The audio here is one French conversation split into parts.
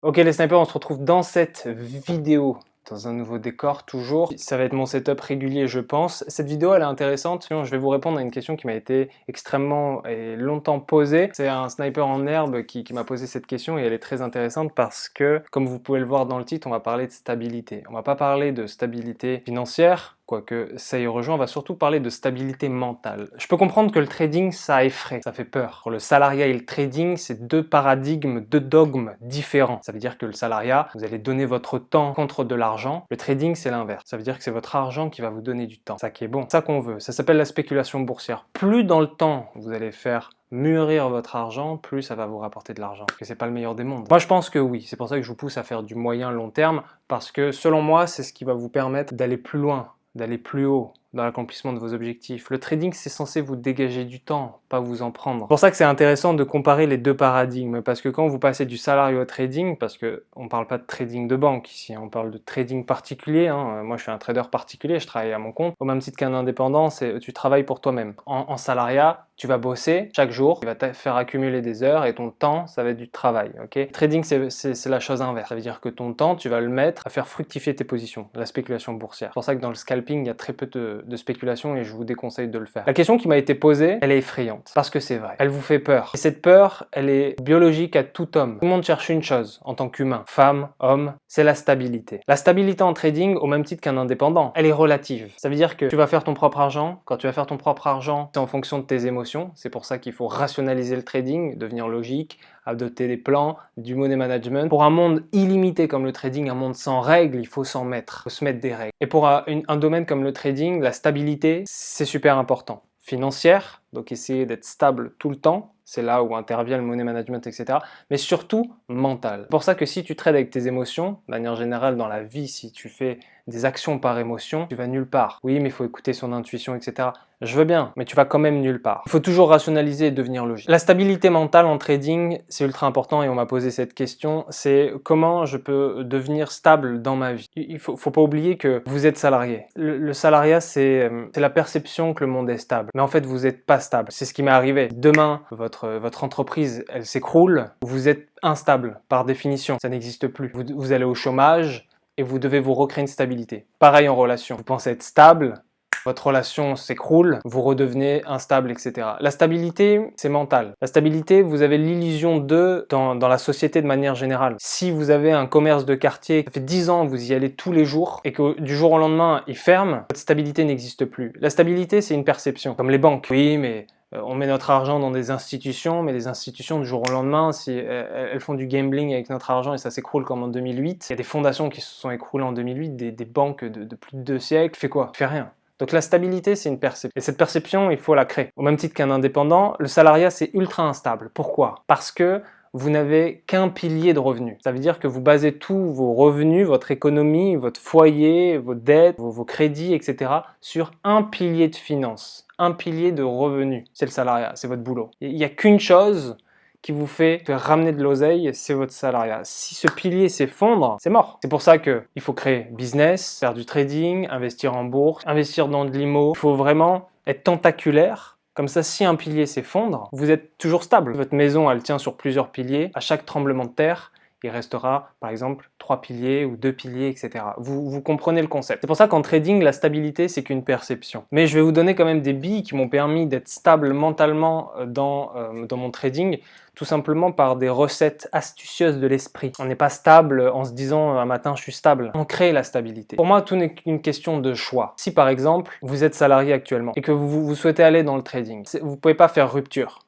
Ok les snipers, on se retrouve dans cette vidéo, dans un nouveau décor toujours. Ça va être mon setup régulier je pense. Cette vidéo elle est intéressante, sinon je vais vous répondre à une question qui m'a été extrêmement et longtemps posée. C'est un sniper en herbe qui m'a posé cette question et elle est très intéressante parce que, comme vous pouvez le voir dans le titre, on va parler de stabilité. On va pas parler de stabilité financière, quoique ça y rejoint, on va surtout parler de stabilité mentale. Je peux comprendre que le trading, ça effraie, ça fait peur. Pour le salariat et le trading, c'est deux paradigmes, deux dogmes différents. Ça veut dire que le salariat, vous allez donner votre temps contre de l'argent. Le trading, c'est l'inverse. Ça veut dire que c'est votre argent qui va vous donner du temps. Ça qui est bon, ça qu'on veut. Ça s'appelle la spéculation boursière. Plus dans le temps vous allez faire mûrir votre argent, plus ça va vous rapporter de l'argent. Que c'est pas le meilleur des mondes. Moi je pense que oui, c'est pour ça que je vous pousse à faire du moyen long terme, parce que selon moi, c'est ce qui va vous permettre d'aller plus loin, d'aller plus haut dans l'accomplissement de vos objectifs. Le trading, c'est censé vous dégager du temps, pas vous en prendre. C'est pour ça que c'est intéressant de comparer les deux paradigmes, parce que quand vous passez du salariat au trading, parce que on parle pas de trading de banque ici, on parle de trading particulier, hein. Moi je suis un trader particulier, je travaille à mon compte, au même titre qu'un indépendant, tu travailles pour toi-même. En salariat, tu vas bosser chaque jour, tu vas te faire accumuler des heures et ton temps, ça va être du travail, ok? Trading, c'est la chose inverse. Ça veut dire que ton temps, tu vas le mettre à faire fructifier tes positions, la spéculation boursière. C'est pour ça que dans le scalping, il y a très peu de spéculation et je vous déconseille de le faire. La question qui m'a été posée, elle est effrayante, parce que c'est vrai. Elle vous fait peur. Et cette peur, elle est biologique à tout homme. Tout le monde cherche une chose en tant qu'humain, femme, homme, c'est la stabilité. La stabilité en trading, au même titre qu'un indépendant, elle est relative. Ça veut dire que tu vas faire ton propre argent. Quand tu vas faire ton propre argent, c'est en fonction de tes émotions. C'est pour ça qu'il faut rationaliser le trading, devenir logique, adopter des plans, du money management. Pour un monde illimité comme le trading, un monde sans règles, il faut s'en mettre, il faut se mettre des règles. Et pour un domaine comme le trading, la stabilité, c'est super important. Financière, donc essayer d'être stable tout le temps, c'est là où intervient le money management, etc. Mais surtout mental. C'est pour ça que si tu trades avec tes émotions, de manière générale dans la vie, si tu fais des actions par émotion, tu vas nulle part. Oui, mais il faut écouter son intuition, etc. Je veux bien, mais tu vas quand même nulle part. Il faut toujours rationaliser et devenir logique. La stabilité mentale en trading, c'est ultra important et on m'a posé cette question, c'est comment je peux devenir stable dans ma vie. Il faut pas oublier que vous êtes salarié. Le salariat, c'est la perception que le monde est stable. Mais en fait, vous n'êtes pas stable. C'est ce qui m'est arrivé. Demain, votre entreprise, elle s'écroule, vous êtes instable par définition. Ça n'existe plus. Vous allez au chômage et vous devez vous recréer une stabilité. Pareil en relation. Vous pensez être stable, votre relation s'écroule, vous redevenez instable, etc. La stabilité, c'est mental. La stabilité, vous avez l'illusion dans la société de manière générale. Si vous avez un commerce de quartier, ça fait 10 ans, vous y allez tous les jours, et que du jour au lendemain, il ferme, votre stabilité n'existe plus. La stabilité, c'est une perception. Comme les banques. Oui, mais on met notre argent dans des institutions, mais les institutions, du jour au lendemain, si elles font du gambling avec notre argent et ça s'écroule comme en 2008, il y a des fondations qui se sont écroulées en 2008, des banques de plus de 2 siècles, fait quoi? Fait rien. Donc la stabilité, c'est une perception. Et cette perception, il faut la créer. Au même titre qu'un indépendant, le salariat, c'est ultra instable. Pourquoi? Parce que vous n'avez qu'un pilier de revenus. Ça veut dire que vous basez tous vos revenus, votre économie, votre foyer, vos dettes, vos crédits, etc. sur un pilier de finances, un pilier de revenus. C'est le salariat, c'est votre boulot. Il n'y a qu'une chose qui vous fait ramener de l'oseille, c'est votre salariat. Si ce pilier s'effondre, c'est mort. C'est pour ça qu'il faut créer business, faire du trading, investir en bourse, investir dans de l'IMO. Il faut vraiment être tentaculaire. Comme ça, si un pilier s'effondre, vous êtes toujours stable. Votre maison, elle tient sur plusieurs piliers. À chaque tremblement de terre, il restera par exemple 3 piliers ou 2 piliers, etc. Vous comprenez le concept. C'est pour ça qu'en trading, la stabilité, c'est qu'une perception. Mais je vais vous donner quand même des billes qui m'ont permis d'être stable mentalement dans mon trading, tout simplement par des recettes astucieuses de l'esprit. On n'est pas stable en se disant un matin je suis stable. On crée la stabilité. Pour moi, tout n'est qu'une question de choix. Si par exemple, vous êtes salarié actuellement et que vous souhaitez aller dans le trading, vous ne pouvez pas faire rupture.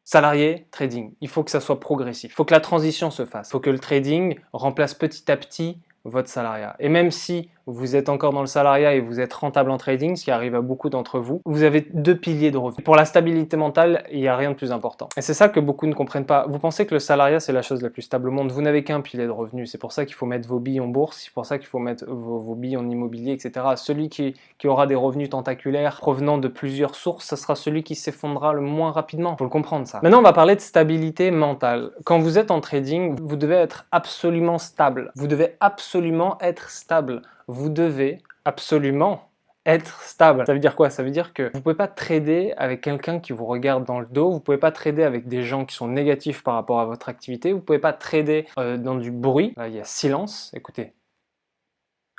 Salarié, trading, il faut que ça soit progressif. Il faut que la transition se fasse. Il faut que le trading remplace petit à petit votre salariat. Et même si vous êtes encore dans le salariat et vous êtes rentable en trading, ce qui arrive à beaucoup d'entre vous, vous avez 2 piliers de revenus. Pour la stabilité mentale, il n'y a rien de plus important. Et c'est ça que beaucoup ne comprennent pas. Vous pensez que le salariat, c'est la chose la plus stable au monde. Vous n'avez qu'un pilier de revenus. C'est pour ça qu'il faut mettre vos billes en bourse, c'est pour ça qu'il faut mettre vos billes en immobilier, etc. Celui qui aura des revenus tentaculaires provenant de plusieurs sources, ce sera celui qui s'effondrera le moins rapidement. Il faut le comprendre ça. Maintenant, on va parler de stabilité mentale. Quand vous êtes en trading, vous devez être absolument stable. Vous devez absolument être stable. Vous devez absolument être stable. Ça veut dire quoi? Ça veut dire que vous ne pouvez pas trader avec quelqu'un qui vous regarde dans le dos, vous ne pouvez pas trader avec des gens qui sont négatifs par rapport à votre activité, vous ne pouvez pas trader dans du bruit. Là, il y a silence, écoutez.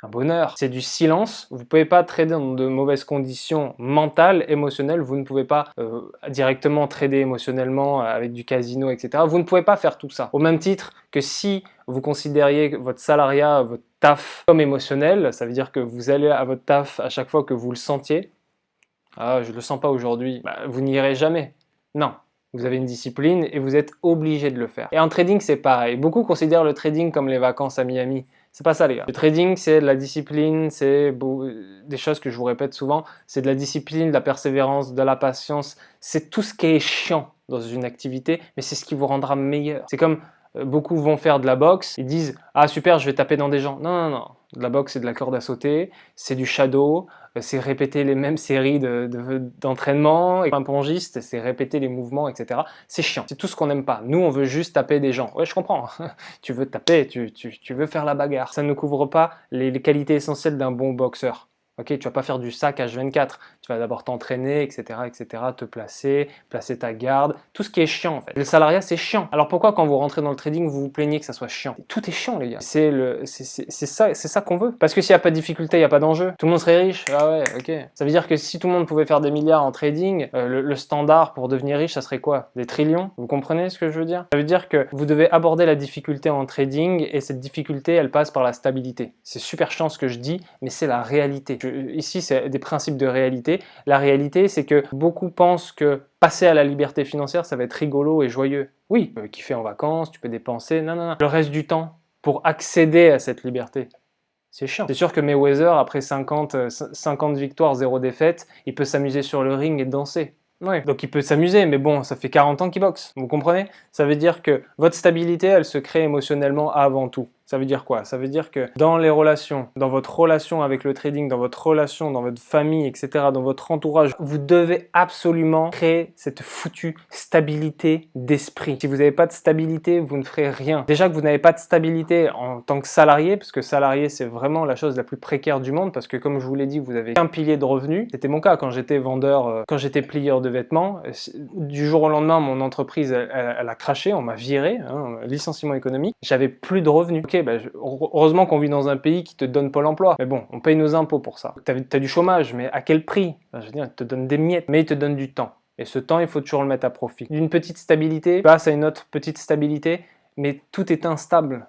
Un bonheur, c'est du silence. Vous ne pouvez pas trader dans de mauvaises conditions mentales, émotionnelles. Vous ne pouvez pas directement trader émotionnellement avec du casino, etc. Vous ne pouvez pas faire tout ça. Au même titre que si vous considériez votre salariat, votre taf comme émotionnel, ça veut dire que vous allez à votre taf à chaque fois que vous le sentiez. Ah, je ne le sens pas aujourd'hui. Bah, vous n'y irez jamais. Non. Vous avez une discipline et vous êtes obligé de le faire. Et en trading, c'est pareil. Beaucoup considèrent le trading comme les vacances à Miami. C'est pas ça, les gars. Le trading, c'est de la discipline, c'est des choses que je vous répète souvent. C'est de la discipline, de la persévérance, de la patience. C'est tout ce qui est chiant dans une activité, mais c'est ce qui vous rendra meilleur. C'est comme beaucoup vont faire de la boxe, ils disent « Ah super, je vais taper dans des gens ». Non, non, non. De la boxe, c'est de la corde à sauter, c'est du shadow, c'est répéter les mêmes séries d'entraînement. Un pongiste, c'est répéter les mouvements, etc. C'est chiant, c'est tout ce qu'on n'aime pas. Nous, on veut juste taper des gens. Ouais, je comprends. Tu veux taper, tu veux faire la bagarre. Ça ne couvre pas les qualités essentielles d'un bon boxeur. Okay, tu vas pas faire du sac H24, tu vas d'abord t'entraîner, etc., te placer ta garde, tout ce qui est chiant en fait. Le salariat, c'est chiant. Alors pourquoi quand vous rentrez dans le trading, vous vous plaignez que ça soit chiant? Tout est chiant les gars. C'est ça qu'on veut. Parce que s'il n'y a pas de difficulté, il n'y a pas d'enjeu. Tout le monde serait riche. Ah ouais, ok. Ça veut dire que si tout le monde pouvait faire des milliards en trading, le standard pour devenir riche, ça serait quoi? Des trillions? Vous comprenez ce que je veux dire? Ça veut dire que vous devez aborder la difficulté en trading et cette difficulté, elle passe par la stabilité. C'est super chiant ce que je dis, mais c'est la réalité. Ici, c'est des principes de réalité. La réalité, c'est que beaucoup pensent que passer à la liberté financière, ça va être rigolo et joyeux. Oui, tu peux kiffer en vacances, tu peux dépenser, non, non, non. Le reste du temps, pour accéder à cette liberté, c'est chiant. C'est sûr que Mayweather, après 50 victoires, 0 défaite, il peut s'amuser sur le ring et danser. Ouais. Donc il peut s'amuser, mais bon, ça fait 40 ans qu'il boxe. Vous comprenez? Ça veut dire que votre stabilité, elle se crée émotionnellement avant tout. Ça veut dire quoi? Ça veut dire que dans les relations, dans votre relation avec le trading, dans votre relation, dans votre famille, etc., dans votre entourage, vous devez absolument créer cette foutue stabilité d'esprit. Si vous n'avez pas de stabilité, vous ne ferez rien. Déjà que vous n'avez pas de stabilité en tant que salarié, parce que salarié, c'est vraiment la chose la plus précaire du monde, parce que comme je vous l'ai dit, vous avez qu'un pilier de revenus. C'était mon cas quand j'étais vendeur, quand j'étais plieur de vêtements. Du jour au lendemain, mon entreprise, elle a craché, on m'a viré, hein, licenciement économique. J'avais plus de revenus. Ok, heureusement qu'on vit dans un pays qui te donne Pôle emploi. Mais bon, on paye nos impôts pour ça. Tu as du chômage, mais à quel prix? Je veux dire, ils te donnent des miettes, mais ils te donnent du temps. Et ce temps, il faut toujours le mettre à profit. D'une petite stabilité, passe à une autre petite stabilité, mais tout est instable.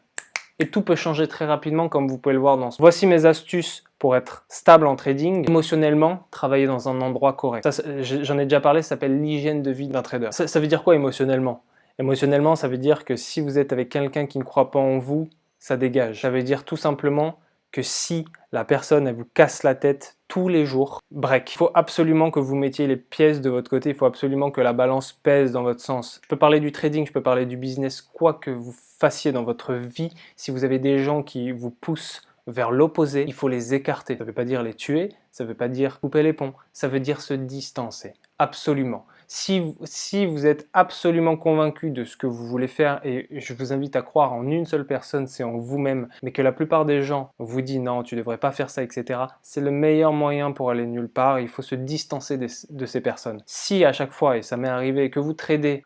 Et tout peut changer très rapidement, comme vous pouvez le voir dans ce. Voici mes astuces pour être stable en trading. Émotionnellement, travailler dans un endroit correct. J'en ai déjà parlé, ça s'appelle l'hygiène de vie d'un trader. Ça veut dire quoi émotionnellement? Émotionnellement, ça veut dire que si vous êtes avec quelqu'un qui ne croit pas en vous, ça dégage. Ça veut dire tout simplement que si la personne elle vous casse la tête tous les jours, break. Il faut absolument que vous mettiez les pièces de votre côté, il faut absolument que la balance pèse dans votre sens. Je peux parler du trading, je peux parler du business, quoi que vous fassiez dans votre vie, si vous avez des gens qui vous poussent vers l'opposé, il faut les écarter. Ça ne veut pas dire les tuer, ça ne veut pas dire couper les ponts, ça veut dire se distancer. Absolument. Si vous êtes absolument convaincu de ce que vous voulez faire, et je vous invite à croire en une seule personne, c'est en vous-même, mais que la plupart des gens vous disent non, tu ne devrais pas faire ça, etc., c'est le meilleur moyen pour aller nulle part. Il faut se distancer de ces personnes. Si à chaque fois, et ça m'est arrivé, que vous tradez,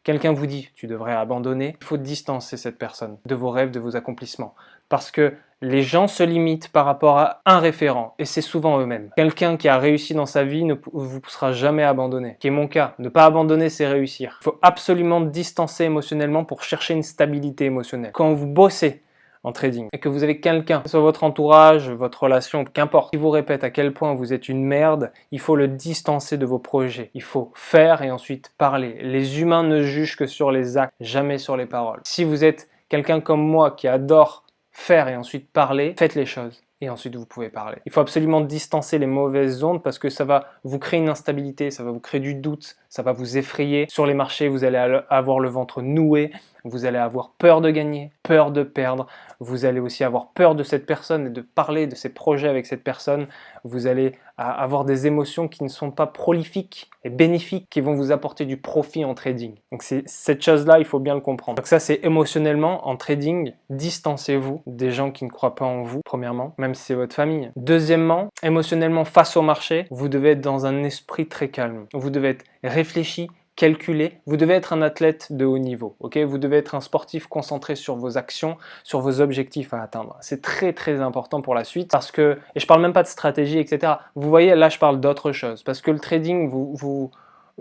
quelqu'un vous dit tu devrais abandonner, il faut distancer cette personne de vos rêves, de vos accomplissements. Parce que les gens se limitent par rapport à un référent, et c'est souvent eux-mêmes. Quelqu'un qui a réussi dans sa vie ne vous poussera jamais à abandonner. Qui est mon cas. Ne pas abandonner, c'est réussir. Il faut absolument distancer émotionnellement pour chercher une stabilité émotionnelle. Quand vous bossez en trading et que vous avez quelqu'un, que ce soit votre entourage, votre relation, qu'importe, qui vous répète à quel point vous êtes une merde, il faut le distancer de vos projets. Il faut faire et ensuite parler. Les humains ne jugent que sur les actes, jamais sur les paroles. Si vous êtes quelqu'un comme moi qui adore faire et ensuite parler, faites les choses et ensuite vous pouvez parler. Il faut absolument distancer les mauvaises ondes parce que ça va vous créer une instabilité, ça va vous créer du doute, ça va vous effrayer. Sur les marchés, vous allez avoir le ventre noué, vous allez avoir peur de gagner, peur de perdre, vous allez aussi avoir peur de cette personne et de parler de ses projets avec cette personne, vous allez avoir des émotions qui ne sont pas prolifiques et bénéfiques, qui vont vous apporter du profit en trading. Donc c'est cette chose-là, il faut bien le comprendre. Donc ça, c'est émotionnellement, en trading, distancez-vous des gens qui ne croient pas en vous, premièrement, même si c'est votre famille. Deuxièmement, émotionnellement, face au marché, vous devez être dans un esprit très calme. Vous devez être réfléchi, calculé, vous devez être un athlète de haut niveau, ok? Vous devez être un sportif concentré sur vos actions, sur vos objectifs à atteindre. C'est très très important pour la suite parce que, et je parle même pas de stratégie, etc. Vous voyez, là je parle d'autre chose parce que le trading,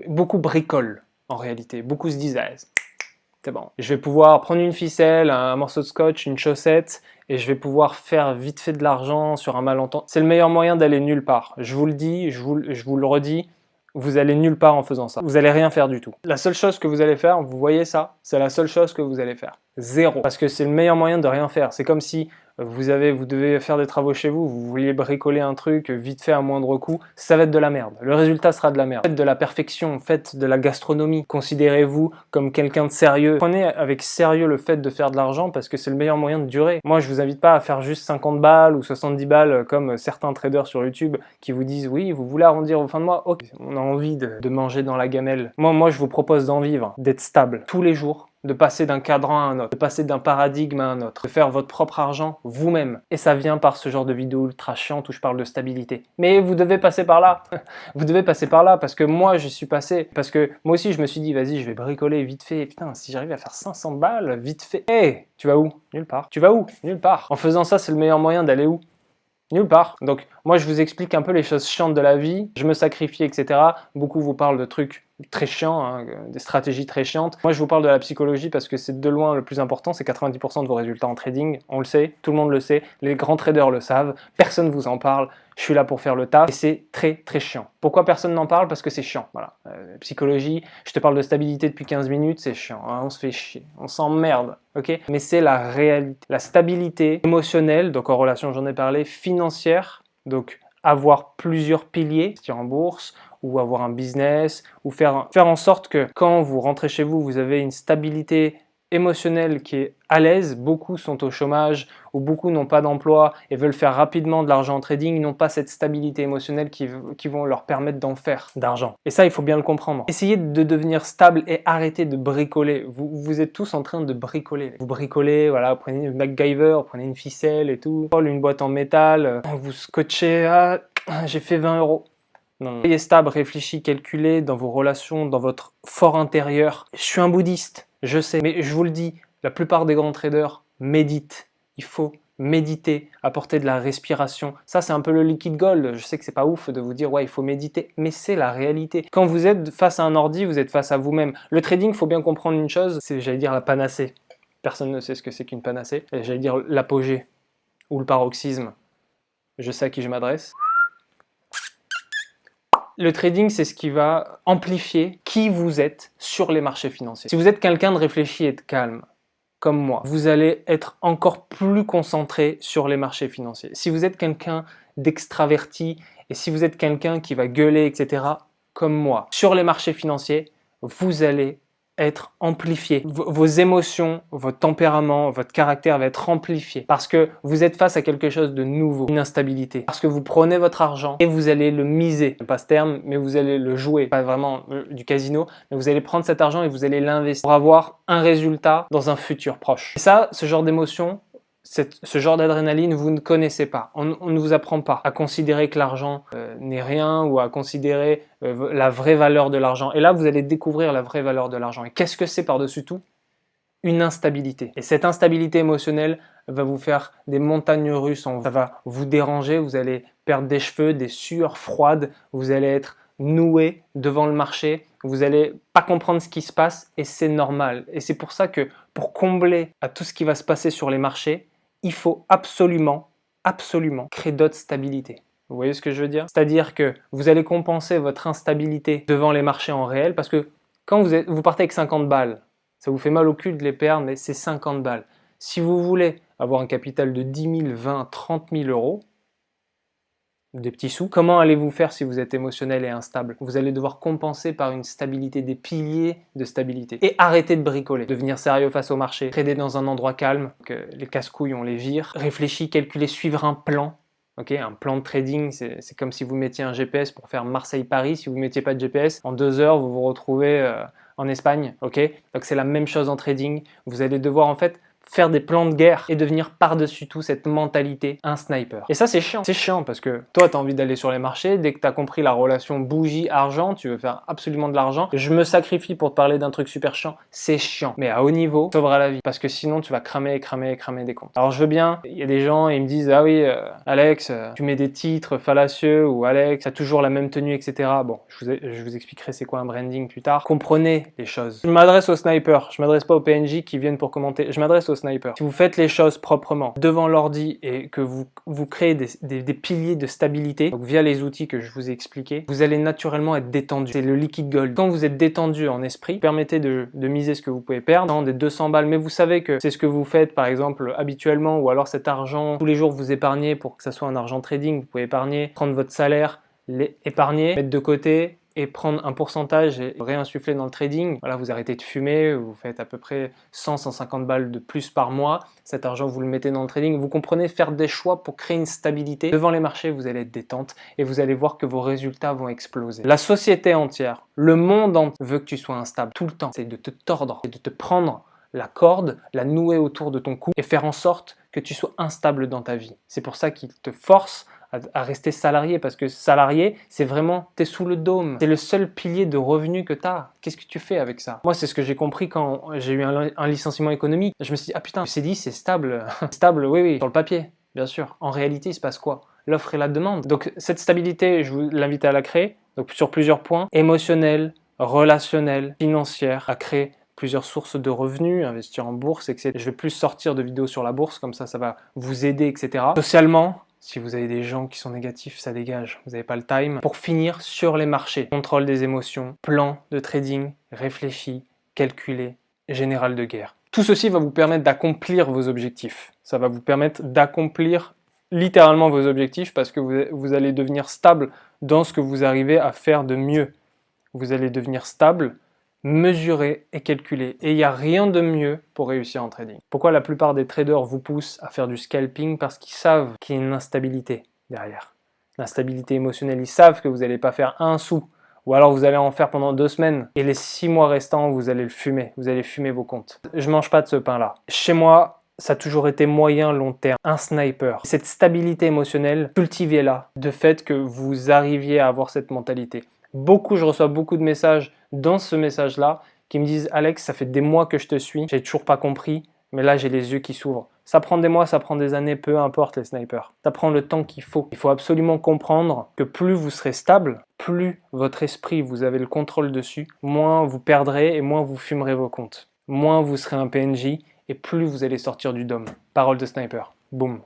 beaucoup bricolent en réalité. Beaucoup se disent, ah, c'est bon, je vais pouvoir prendre une ficelle, un morceau de scotch, une chaussette et je vais pouvoir faire vite fait de l'argent sur un malentendu. C'est le meilleur moyen d'aller nulle part. Je vous le dis, je vous le redis, vous allez nulle part en faisant ça. Vous allez rien faire du tout. La seule chose que vous allez faire, vous voyez ça, c'est la seule chose que vous allez faire. Zéro. Parce que c'est le meilleur moyen de rien faire. C'est comme si vous devez faire des travaux chez vous, vous vouliez bricoler un truc vite fait à moindre coût, ça va être de la merde. Le résultat sera de la merde. Faites de la perfection, faites de la gastronomie. Considérez-vous comme quelqu'un de sérieux. Prenez avec sérieux le fait de faire de l'argent parce que c'est le meilleur moyen de durer. Moi, je vous invite pas à faire juste 50 balles ou 70 balles comme certains traders sur YouTube qui vous disent oui, vous voulez arrondir vos fins de mois. Ok, on a envie de manger dans la gamelle. Moi, je vous propose d'en vivre, d'être stable tous les jours, de passer d'un cadran à un autre, de passer d'un paradigme à un autre, de faire votre propre argent vous-même. Et ça vient par ce genre de vidéo ultra chiante où je parle de stabilité. Mais vous devez passer par là. Vous devez passer par là parce que moi, je suis passé. Parce que moi aussi, je me suis dit, vas-y, je vais bricoler vite fait. Putain, si j'arrive à faire 500 balles, vite fait. Hé, tu vas où? Nulle part. Tu vas où? Nulle part. En faisant ça, c'est le meilleur moyen d'aller où? Nulle part. Donc, moi, je vous explique un peu les choses chiantes de la vie. Je me sacrifie, etc. Beaucoup vous parlent de trucs très chiants, hein, des stratégies très chiantes. Moi, je vous parle de la psychologie parce que c'est de loin le plus important. C'est 90% de vos résultats en trading. On le sait, tout le monde le sait. Les grands traders le savent. Personne vous en parle. Je suis là pour faire le taf et c'est très très chiant. Pourquoi personne n'en parle? Parce que c'est chiant. Voilà. Psychologie, je te parle de stabilité depuis 15 minutes, c'est chiant. Hein, on se fait chier. On s'emmerde. Ok? Mais c'est la réalité. La stabilité émotionnelle, donc en relation, j'en ai parlé, financière, donc avoir plusieurs piliers, investir en bourse ou avoir un business ou faire en sorte que quand vous rentrez chez vous, vous avez une stabilité émotionnelle qui est à l'aise. Beaucoup sont au chômage ou beaucoup n'ont pas d'emploi et veulent faire rapidement de l'argent en trading. Ils n'ont pas cette stabilité émotionnelle qui vont leur permettre d'en faire d'argent. Et ça, il faut bien le comprendre. Essayez de devenir stable et arrêtez de bricoler. Vous êtes tous en train de bricoler. Vous bricolez, voilà, vous prenez une MacGyver, vous prenez une ficelle et tout, une boîte en métal, vous scotchez, ah, j'ai fait 20 euros. Non. Soyez stable, réfléchi, calculé dans vos relations, dans votre fort intérieur. Je suis un bouddhiste, je sais, mais je vous le dis, la plupart des grands traders méditent. Il faut méditer, apporter de la respiration. Ça, c'est un peu le liquid gold. Je sais que c'est pas ouf de vous dire, ouais, il faut méditer, mais c'est la réalité. Quand vous êtes face à un ordi, vous êtes face à vous-même. Le trading, il faut bien comprendre une chose, c'est, j'allais dire, la panacée. Personne ne sait ce que c'est qu'une panacée. J'allais dire l'apogée ou le paroxysme. Je sais à qui je m'adresse. Le trading, c'est ce qui va amplifier qui vous êtes sur les marchés financiers. Si vous êtes quelqu'un de réfléchi et de calme, comme moi, vous allez être encore plus concentré sur les marchés financiers. Si vous êtes quelqu'un d'extraverti et si vous êtes quelqu'un qui va gueuler, etc., comme moi, sur les marchés financiers, vous allez être amplifié. Vos émotions, votre tempérament, votre caractère va être amplifié parce que vous êtes face à quelque chose de nouveau, une instabilité. Parce que vous prenez votre argent et vous allez le miser, pas ce terme, mais vous allez le jouer, pas vraiment du casino, mais vous allez prendre cet argent et vous allez l'investir pour avoir un résultat dans un futur proche. Et ça, ce genre d'émotion, ce genre d'adrénaline, vous ne connaissez pas. On ne vous apprend pas à considérer que l'argent n'est rien ou à considérer la vraie valeur de l'argent. Et là, vous allez découvrir la vraie valeur de l'argent. Et qu'est-ce que c'est par-dessus tout? Une instabilité. Et cette instabilité émotionnelle va vous faire des montagnes russes. Ça va vous déranger, vous allez perdre des cheveux, des sueurs froides, vous allez être noué devant le marché, vous n'allez pas comprendre ce qui se passe et c'est normal. Et c'est pour ça que pour combler à tout ce qui va se passer sur les marchés, il faut absolument créer d'autres stabilités. Vous voyez ce que je veux dire? C'est-à-dire que vous allez compenser votre instabilité devant les marchés en réel parce que quand vous partez avec 50 balles, ça vous fait mal au cul de les perdre, mais c'est 50 balles. Si vous voulez avoir un capital de 10 000, 20, 30 000 euros, des petits sous. Comment allez-vous faire si vous êtes émotionnel et instable? Vous allez devoir compenser par une stabilité, des piliers de stabilité. Et arrêter de bricoler, devenir sérieux face au marché, trader dans un endroit calme, que les casse-couilles on les vire, réfléchir, calculer, suivre un plan. Okay, un plan de trading, c'est comme si vous mettiez un GPS pour faire Marseille-Paris. Si vous ne mettiez pas de GPS, en 2 heures, vous vous retrouvez en Espagne. Okay, donc c'est la même chose en trading. Vous allez devoir en fait faire des plans de guerre et devenir par-dessus tout cette mentalité un sniper. Et ça c'est chiant. C'est chiant parce que toi tu as envie d'aller sur les marchés, dès que tu as compris la relation bougie-argent, tu veux faire absolument de l'argent. Je me sacrifie pour te parler d'un truc super chiant, c'est chiant. Mais à haut niveau, ça sauvera la vie parce que sinon tu vas cramer des comptes. Alors je veux bien, il y a des gens ils me disent ah oui Alex, tu mets des titres fallacieux ou Alex, tu as toujours la même tenue etc. Bon, je vous expliquerai c'est quoi un branding plus tard. Comprenez les choses. Je m'adresse aux snipers, je m'adresse pas aux PNJ qui viennent pour commenter, je m'adresse aux sniper. Si vous faites les choses proprement devant l'ordi et que vous créez des piliers de stabilité, donc via les outils que je vous ai expliqués, vous allez naturellement être détendu. C'est le liquid gold. Quand vous êtes détendu en esprit, permettez de miser ce que vous pouvez perdre, dans des 200 balles, mais vous savez que c'est ce que vous faites par exemple habituellement, ou alors cet argent, tous les jours vous épargnez pour que ça soit un argent trading, vous pouvez épargner, prendre votre salaire, l'épargner, mettre de côté, et prendre un pourcentage et réinsuffler dans le trading. Voilà, vous arrêtez de fumer, vous faites à peu près 100-150 balles de plus par mois. Cet argent, vous le mettez dans le trading. Vous comprenez, faire des choix pour créer une stabilité. Devant les marchés, vous allez être détente et vous allez voir que vos résultats vont exploser. La société entière, le monde entier veut que tu sois instable tout le temps. C'est de te tordre, c'est de te prendre la corde, la nouer autour de ton cou et faire en sorte que tu sois instable dans ta vie. C'est pour ça qu'il te force à rester salarié, parce que salarié, c'est vraiment, t'es sous le dôme. C'est le seul pilier de revenu que t'as. Qu'est-ce que tu fais avec ça? Moi, c'est ce que j'ai compris quand j'ai eu un licenciement économique. Je me suis dit, ah putain, c'est dit, c'est stable. Stable, oui, oui, sur le papier, bien sûr. En réalité, il se passe quoi? L'offre et la demande. Donc, cette stabilité, je vous l'invite à la créer. Donc, sur plusieurs points, émotionnel, relationnel, financière, à créer plusieurs sources de revenus, investir en bourse, etc. Je vais plus sortir de vidéos sur la bourse, comme ça va vous aider, etc. Socialement, si vous avez des gens qui sont négatifs, ça dégage, vous n'avez pas le time. Pour finir, sur les marchés, contrôle des émotions, plan de trading, réfléchi, calculé, général de guerre. Tout ceci va vous permettre d'accomplir vos objectifs. Ça va vous permettre d'accomplir littéralement vos objectifs parce que vous allez devenir stable dans ce que vous arrivez à faire de mieux. Vous allez devenir stable, mesurer et calculer. Et il n'y a rien de mieux pour réussir en trading. Pourquoi la plupart des traders vous poussent à faire du scalping? Parce qu'ils savent qu'il y a une instabilité derrière. L'instabilité émotionnelle, ils savent que vous n'allez pas faire un sou. Ou alors vous allez en faire pendant 2 semaines. Et les 6 mois restants, vous allez le fumer. Vous allez fumer vos comptes. Je ne mange pas de ce pain-là. Chez moi, ça a toujours été moyen, long terme. Un sniper. Cette stabilité émotionnelle, cultivez-la. De fait que vous arriviez à avoir cette mentalité. Je reçois beaucoup de messages dans ce message-là qui me disent « Alex, ça fait des mois que je te suis, j'ai toujours pas compris, mais là j'ai les yeux qui s'ouvrent. » Ça prend des mois, ça prend des années, peu importe les snipers. Ça prend le temps qu'il faut. Il faut absolument comprendre que plus vous serez stable, plus votre esprit, vous avez le contrôle dessus, moins vous perdrez et moins vous fumerez vos comptes. Moins vous serez un PNJ et plus vous allez sortir du dôme. Parole de sniper. Boum.